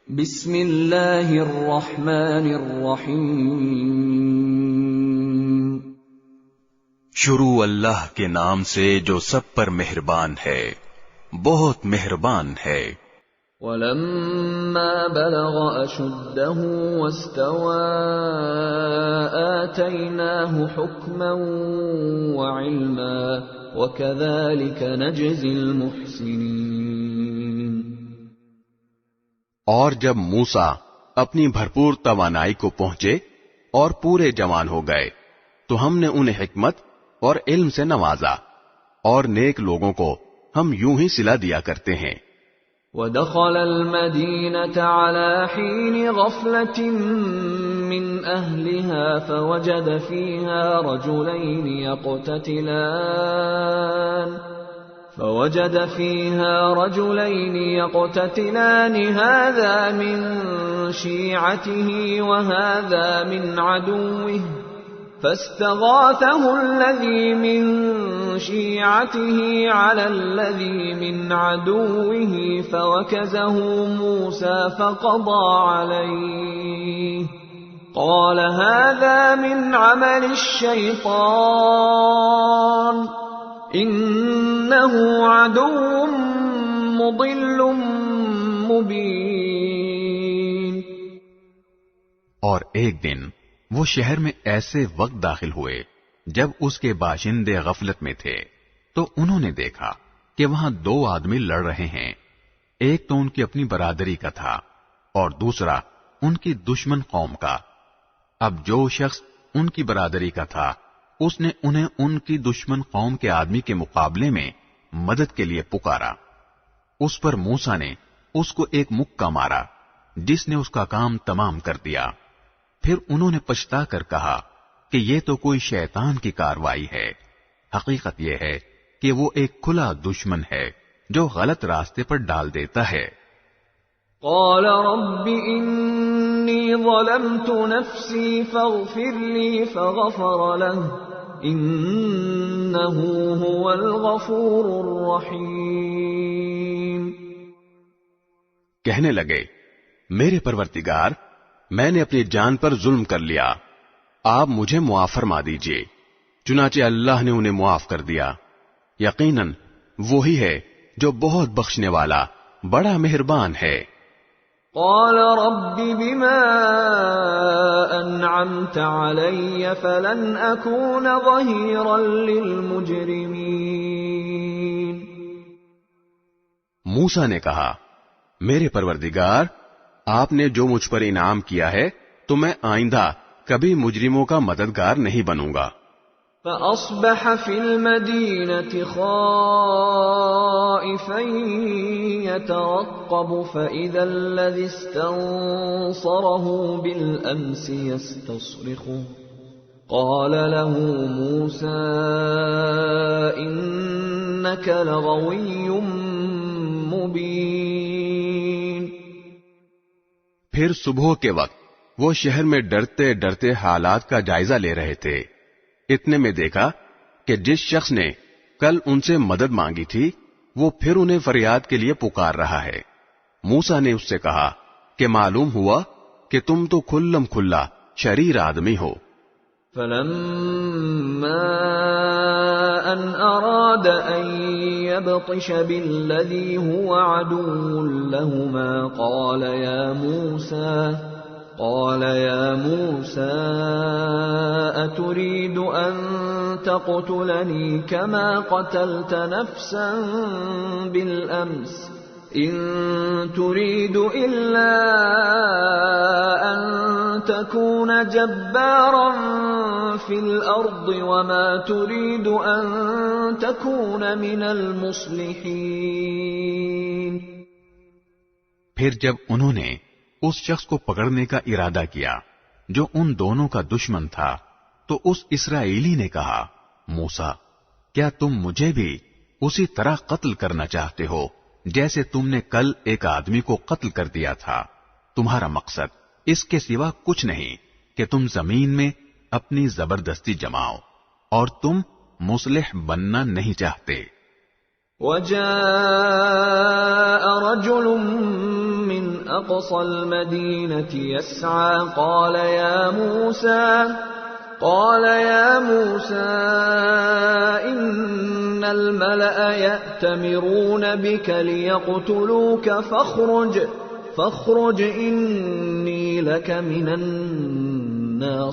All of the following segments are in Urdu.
بسم اللہ الرحمن الرحیم شروع اللہ کے نام سے جو سب پر مہربان ہے، بہت مہربان ہے۔ وَلَمَّا بَلَغَ أَشُدَّهُ وَاسْتَوَىٰ آتَيْنَاهُ حُكْمًا وَعِلْمًا وَكَذَٰلِكَ نَجْزِي الْمُحْسِنِينَ۔ اور جب موسیٰ اپنی بھرپور توانائی کو پہنچے اور پورے جوان ہو گئے تو ہم نے انہیں حکمت اور علم سے نوازا، اور نیک لوگوں کو ہم یوں ہی صلہ دیا کرتے ہیں۔ وَدَخَلَ الْمَدِينَةَ عَلَىٰ حِينِ غَفْلَةٍ مِّنْ أَهْلِهَا فوجد فيها رجلين يقتتلان هذا من شيعته وهذا من عدوه فاستغاثه الذي من شيعته على الذي من عدوه فوكزه موسى فقضى عليه قال هذا من عمل الشيطان انه عدو مضل مبین۔ اور ایک دن وہ شہر میں ایسے وقت داخل ہوئے جب اس کے باشندے غفلت میں تھے، تو انہوں نے دیکھا کہ وہاں دو آدمی لڑ رہے ہیں، ایک تو ان کی اپنی برادری کا تھا اور دوسرا ان کی دشمن قوم کا۔ اب جو شخص ان کی برادری کا تھا اس نے انہیں ان کی دشمن قوم کے آدمی کے مقابلے میں مدد کے لیے پکارا۔ اس پر موسیٰ نے اس کو ایک مکہ مارا جس نے اس کا کام تمام کر دیا۔ پھر انہوں نے پچھتا کر کہا کہ یہ تو کوئی شیطان کی کاروائی ہے، حقیقت یہ ہے کہ وہ ایک کھلا دشمن ہے جو غلط راستے پر ڈال دیتا ہے۔ قال رب انی ظلمت نفسی فاغفر لی فغفر له انه هو الغفور الرحیم۔ کہنے لگے، میرے پروردگار، میں نے اپنی جان پر ظلم کر لیا، آپ مجھے معاف فرما دیجئے۔ چنانچہ اللہ نے انہیں معاف کر دیا، یقیناً وہی ہے جو بہت بخشنے والا، بڑا مہربان ہے۔ قال رب بما انعمت علی فلن اکون ظہیرا للمجرمین۔ موسیٰ نے کہا، میرے پروردگار، آپ نے جو مجھ پر انعام کیا ہے تو میں آئندہ کبھی مجرموں کا مددگار نہیں بنوں گا۔ فأصبح في المدينة خائفا يترقب فإذا الذي استنصره بالأمس يستصرخه قال له موسى إنك لغوي مبين۔ پھر صبح کے وقت وہ شہر میں ڈرتے ڈرتے حالات کا جائزہ لے رہے تھے، اتنے میں دیکھا کہ جس شخص نے کل ان سے مدد مانگی تھی وہ پھر انہیں فریاد کے لیے پکار رہا ہے۔ موسیٰ نے اس سے کہا کہ معلوم ہوا کہ تم تو کھلم کھلا شریر آدمی ہو۔ فلما ان اراد ان يبطش بالذي هو عدو لهما قال يا موسى أتريد أن تقتلني كما قتلت نفسا بالأمس إن تريد إلا أن تكون جبارا في الأرض وما تريد أن تكون من المصلحين۔ پھر جب انہوں نے اس شخص کو پکڑنے کا ارادہ کیا جو ان دونوں کا دشمن تھا تو اس اسرائیلی نے کہا، موسیٰ، کیا تم مجھے بھی اسی طرح قتل کرنا چاہتے ہو جیسے تم نے کل ایک آدمی کو قتل کر دیا تھا؟ تمہارا مقصد اس کے سوا کچھ نہیں کہ تم زمین میں اپنی زبردستی جماؤ، اور تم مصلح بننا نہیں چاہتے۔ وجاء رجل من أقصى المدينة يسعى قال يا موسى إن الملأ يأتمرون بك ليقتلوك فاخرج إني لك من الناصحين۔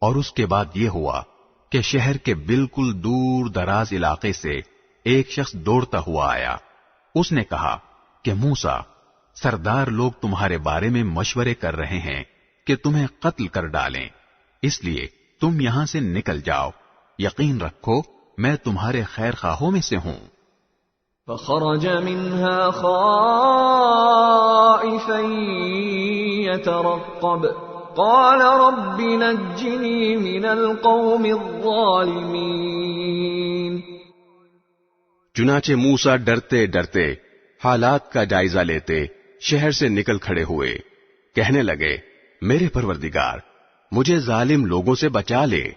اور اس کے بعد یہ ہوا کہ شہر کے بالکل دور دراز علاقے سے ایک شخص دوڑتا ہوا آیا۔ اس نے کہا کہ موسیٰ، سردار لوگ تمہارے بارے میں مشورے کر رہے ہیں کہ تمہیں قتل کر ڈالیں، اس لیے تم یہاں سے نکل جاؤ، یقین رکھو میں تمہارے خیر خواہوں میں سے ہوں۔ فخرج منها خائفا يترقب قال رب نجني من القوم الظالمين۔ چنانچہ موسیٰ ڈرتے ڈرتے حالات کا جائزہ لیتے شہر سے نکل کھڑے ہوئے، کہنے لگے میرے پروردگار مجھے ظالم لوگوں سے بچا لے۔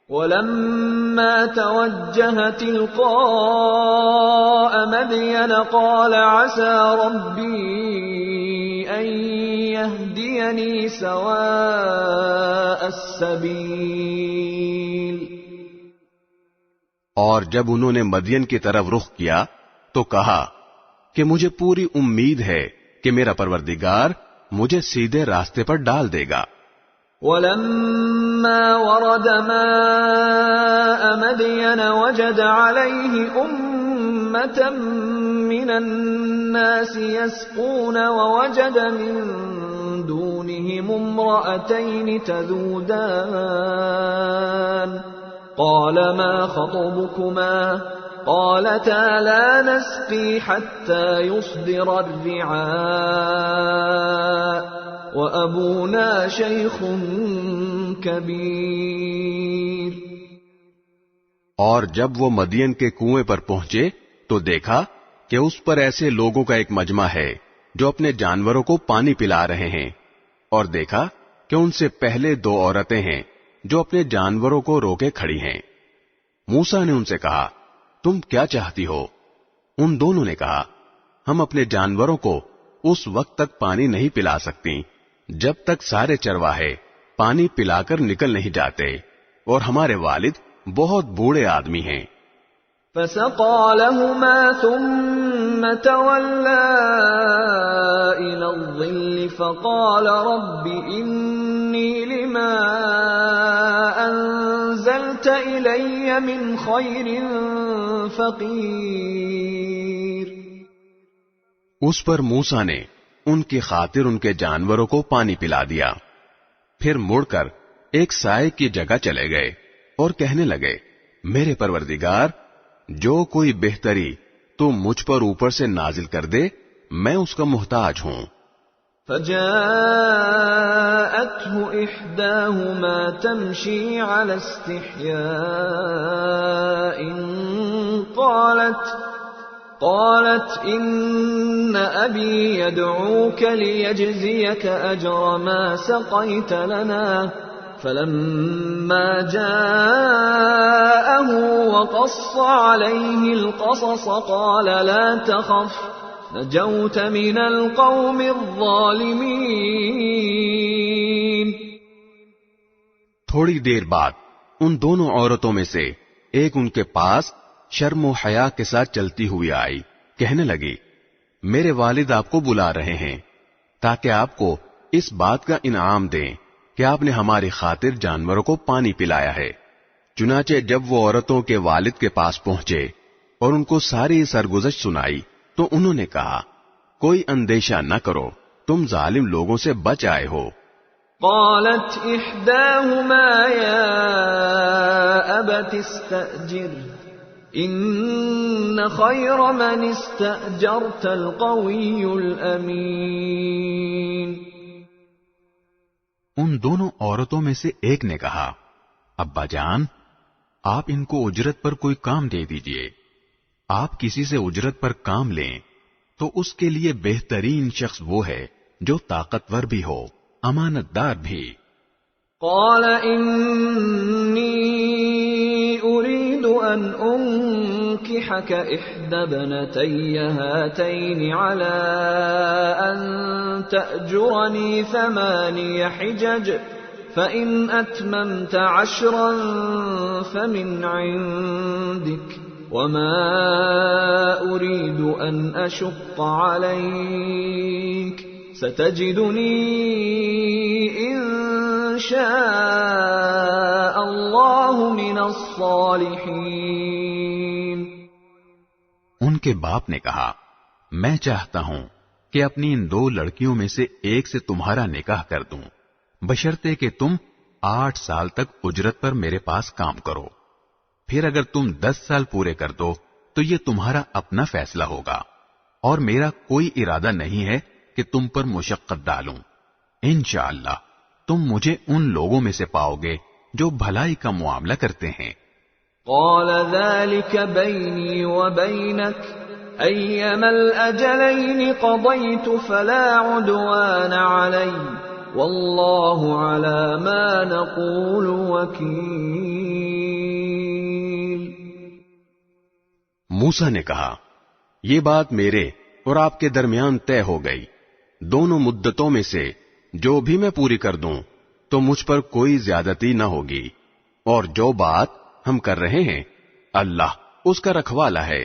وَلَمَّا تَوَجَّهَ تِلْقَاءَ مَدْيَنَ قَالَ عَسَى رَبِّي أَن يَهْدِيَنِي سَوَاءَ السَّبِيلِ۔ اور جب انہوں نے مدین کی طرف رخ کیا تو کہا کہ مجھے پوری امید ہے کہ میرا پروردگار مجھے سیدھے راستے پر ڈال دے گا۔ وَلَمَّا وَرَدَ مَاءَ مَدْيَنَ وَجَدَ عَلَيْهِ أُمَّةً مِّنَ النَّاسِ يَسْقُونَ وَوَجَدَ مِن دُونِهِمُ امْرَأَتَيْنِ تَذُودَانِ قَالَ مَا خَطْبُكُمَا قَالَتَا لَا نَسْقِي حَتَّى يُصْدِرَ الرِّعَاءُ وَأَبُونَا شَيْخٌ كَبِيرٌ۔ اور جب وہ مدین کے کنویں پر پہنچے تو دیکھا کہ اس پر ایسے لوگوں کا ایک مجمع ہے جو اپنے جانوروں کو پانی پلا رہے ہیں، اور دیکھا کہ ان سے پہلے دو عورتیں ہیں جو اپنے جانوروں کو روکے کھڑی ہیں۔ موسیٰ نے ان سے کہا تم کیا چاہتی ہو؟ ان دونوں نے کہا ہم اپنے جانوروں کو اس وقت تک پانی نہیں پلا سکتی جب تک سارے چرواہے پانی پلا کر نکل نہیں جاتے، اور ہمارے والد بہت بوڑھے آدمی ہیں۔ فَسَقَى لَهُمَا ثُمَّ تَوَلَّى إِلَى الظِّلِّ فَقَالَ رَبِّ إِنِّي لِمَا أَنزَلْتَ إِلَيَّ مِنْ خَيْرٍ فَقِيرٌ۔ اس پر موسیٰ نے ان کی خاطر ان کے جانوروں کو پانی پلا دیا، پھر مڑ کر ایک سائے کی جگہ چلے گئے اور کہنے لگے میرے پروردگار جو کوئی بہتری تو مجھ پر اوپر سے نازل کر دے میں اس کا محتاج ہوں۔ فَجَاءَتْهُ إِحْدَاهُمَا تَمْشِي عَلَى اسْتِحْيَاءٍ قالت إن أبي يدعوك ليجزيك أجر ما سقيت لنا فلما جاءه وقص عليه القصص قال لا تخف نجوت من القوم الظالمين۔ تھوڑی دیر بعد ان دونوں عورتوں میں سے ایک ان کے پاس شرم و حیا کے ساتھ چلتی ہوئی آئی، کہنے لگی میرے والد آپ کو بلا رہے ہیں تاکہ آپ کو اس بات کا انعام دیں کہ آپ نے ہماری خاطر جانوروں کو پانی پلایا ہے۔ چنانچہ جب وہ عورتوں کے والد کے پاس پہنچے اور ان کو ساری سرگزشت سنائی تو انہوں نے کہا کوئی اندیشہ نہ کرو، تم ظالم لوگوں سے بچ آئے ہو۔ قالت احداهما يا ابت استأجر ان خير من استأجرت القوي الامين۔ ان دونوں عورتوں میں سے ایک نے کہا ابا جان آپ ان کو اجرت پر کوئی کام دے دیجئے، آپ کسی سے اجرت پر کام لیں تو اس کے لیے بہترین شخص وہ ہے جو طاقتور بھی ہو، امانت دار بھی۔ قال انی اريد أن أنكحك إحدى ابنتي هاتين على أن تأجرني 8 حجج فإن أتممت 10 فمن عندك وما أريد أن أشق عليك ستجدني إن شاء الله من الصالحين۔ ان کے باپ نے کہا میں چاہتا ہوں کہ اپنی ان 2 لڑکیوں میں سے ایک سے تمہارا نکاح کر دوں، بشرطے کہ تم 8 سال تک اجرت پر میرے پاس کام کرو، پھر اگر تم 10 سال پورے کر دو تو یہ تمہارا اپنا فیصلہ ہوگا، اور میرا کوئی ارادہ نہیں ہے کہ تم پر مشقت ڈالوں۔ انشاءاللہ تم مجھے ان لوگوں میں سے پاؤ گے جو بھلائی کا معاملہ کرتے ہیں۔ قال ذلك بيني وبينك أيما الأجلين قضيت فلا عدوان علي والله على ما نقول وكيل۔ موسیٰ نے کہا یہ بات میرے اور آپ کے درمیان طے ہو گئی، دونوں مدتوں میں سے جو بھی میں پوری کر دوں تو مجھ پر کوئی زیادتی نہ ہوگی، اور جو بات ہم کر رہے ہیں اللہ اس کا رکھوالا ہے۔